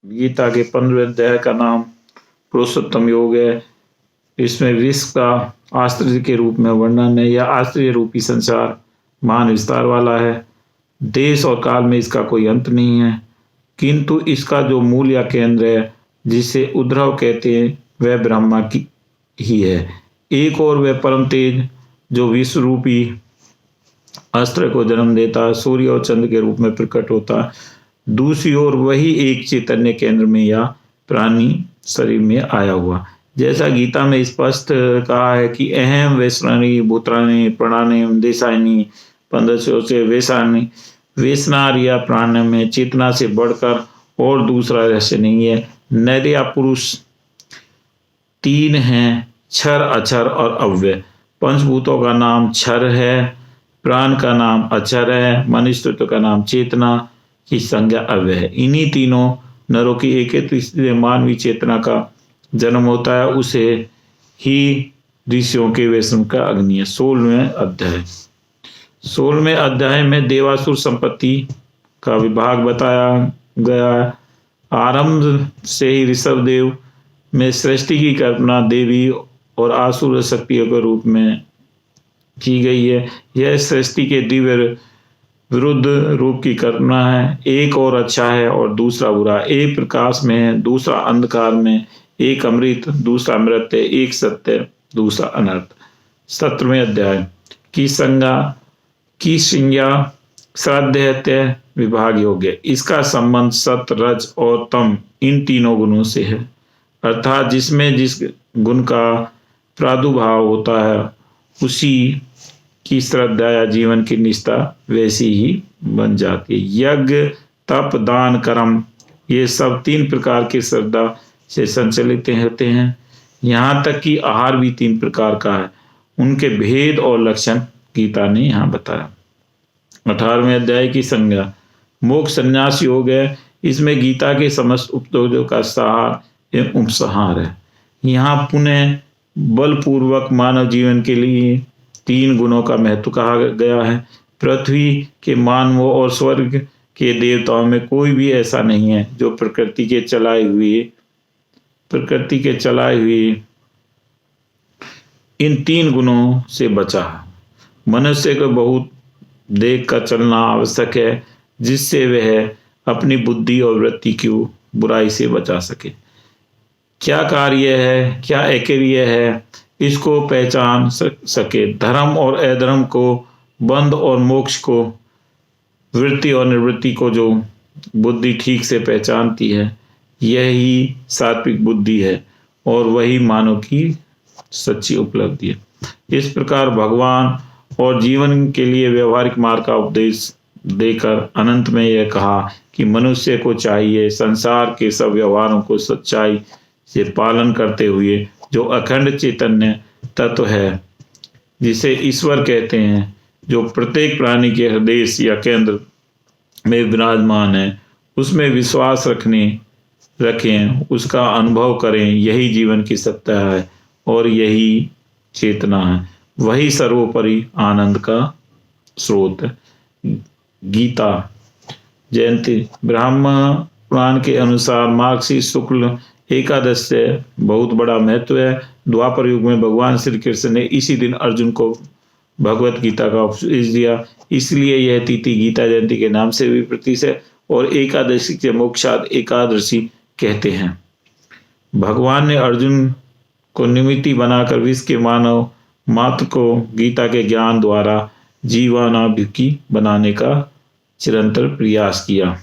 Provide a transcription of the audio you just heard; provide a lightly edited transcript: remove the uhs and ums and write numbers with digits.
गीता के 15वें अध्याय का नाम पुरुषोत्तम योग है। इसमें विश्व का आश्चर्य के रूप में वर्णन है। यह आश्चर्य रूपी संसार महान विस्तार वाला है। देश और काल में इसका कोई अंत नहीं है, किंतु इसका जो मूल या केंद्र है, जिसे उद्धव कहते हैं, वह ब्रह्मा की ही है। एक और वह परम तेज जो विश्व रूपी अस्त्र को जन्म देता है, सूर्य और चंद्र के रूप में प्रकट होता है। दूसरी ओर वही एक चैतन्य केंद्र में या प्राणी शरीर में आया हुआ, जैसा गीता में स्पष्ट कहा है कि अहम वैश्वानी भूत्राणी प्राणानी देशायनी 1500 से वैशानी वेशनार या प्राण में चेतना से बढ़कर और दूसरा रहस्य नहीं है। नर या पुरुष तीन हैं, क्षर अक्षर और अव्यय। पंचभूतों का नाम क्षर है, प्राण का नाम अक्षर है, मनुष्यत्व का नाम चेतना की संज्ञा अव्यय है। इन्हीं तीनों नरों की एकत्व स्थिति मानवीय चेतना का जन्म होता है, उसे ही ऋषियों के वैष्णव का अग्नि है। 16वें अध्याय में देवासुर संपत्ति का विभाग बताया गया। आरंभ से ही ऋषभ देव में सृष्टि की कल्पना देवी और आसुर शक्तियों के रूप में की गई है। यह सृष्टि के दिव्य विरुद्ध रूप की कल्पना है। एक और अच्छा है और दूसरा बुरा, एक प्रकाश में है, दूसरा अंधकार में, एक अमृत, दूसरा मृत है, एक सत्य, दूसरा अनर्थ। 17वें अध्याय की संज्ञा श्राद्धेयत्य विभाग योग्य। इसका संबंध सत रज और तम इन तीनों गुणों से है, अर्थात जिसमें जिस गुण का प्रादुर्भाव होता है उसी की श्रद्धा या जीवन की निष्ठा वैसी ही बन जाती है। यज्ञ तप दान कर्म ये सब 3 प्रकार की श्रद्धा से संचालित होते हैं। यहाँ तक कि आहार भी 3 प्रकार का है। उनके भेद और लक्षण गीता ने यहाँ बताया। 18वें अध्याय की संज्ञा मोक्ष संन्यास योग है। इसमें गीता के समस्त उपदेशों का सार एवं उपसंहार है। यहाँ पुनः बलपूर्वक मानव जीवन के लिए 3 गुणों का महत्व कहा गया है। पृथ्वी के मानवों और स्वर्ग के देवताओं में कोई भी ऐसा नहीं है जो प्रकृति के चलाए हुए इन 3 गुणों से बचा है। मनुष्य को बहुत देख कर चलना आवश्यक है, जिससे वह अपनी बुद्धि और वृत्ति की बुराई से बचा सके। क्या कार्य है, क्या अक्रिय है, इसको पहचान सके। धर्म और अधर्म को, बंध और मोक्ष को, वृत्ति और निवृत्ति को जो बुद्धि ठीक से पहचानती है, यही सात्विक बुद्धि है और वही मानव की सच्ची उपलब्धि है। इस प्रकार भगवान और जीवन के लिए व्यवहारिक मार्ग का उपदेश देकर अनंत में यह कहा कि मनुष्य को चाहिए संसार के सब व्यवहारों को सच्चाई से पालन करते हुए जो अखंड चैतन्य तत्व है, जिसे ईश्वर कहते हैं, जो प्रत्येक प्राणी के हृदय या केंद्र में विराजमान है, उसमें विश्वास रखें, उसका अनुभव करें। यही जीवन की सत्ता है और यही चेतना है, वही सर्वोपरि आनंद का स्रोत है। गीता जयंती ब्राह्मण पुराण के अनुसार मार्गशीर्ष शुक्ल एकादश से बहुत बड़ा महत्व है। द्वापर युग में भगवान श्री कृष्ण ने इसी दिन अर्जुन को भगवत गीता का उपदेश दिया, इसलिए यह तिथि गीता जयंती के नाम से भी प्रतीत है और एकादशी के मोक्षाद एकादशी कहते हैं। भगवान ने अर्जुन को निमित्त बनाकर विश्व के मानव मात्र को गीता के ज्ञान द्वारा जीवनाभिमुखी बनाने का चिरंतन प्रयास किया।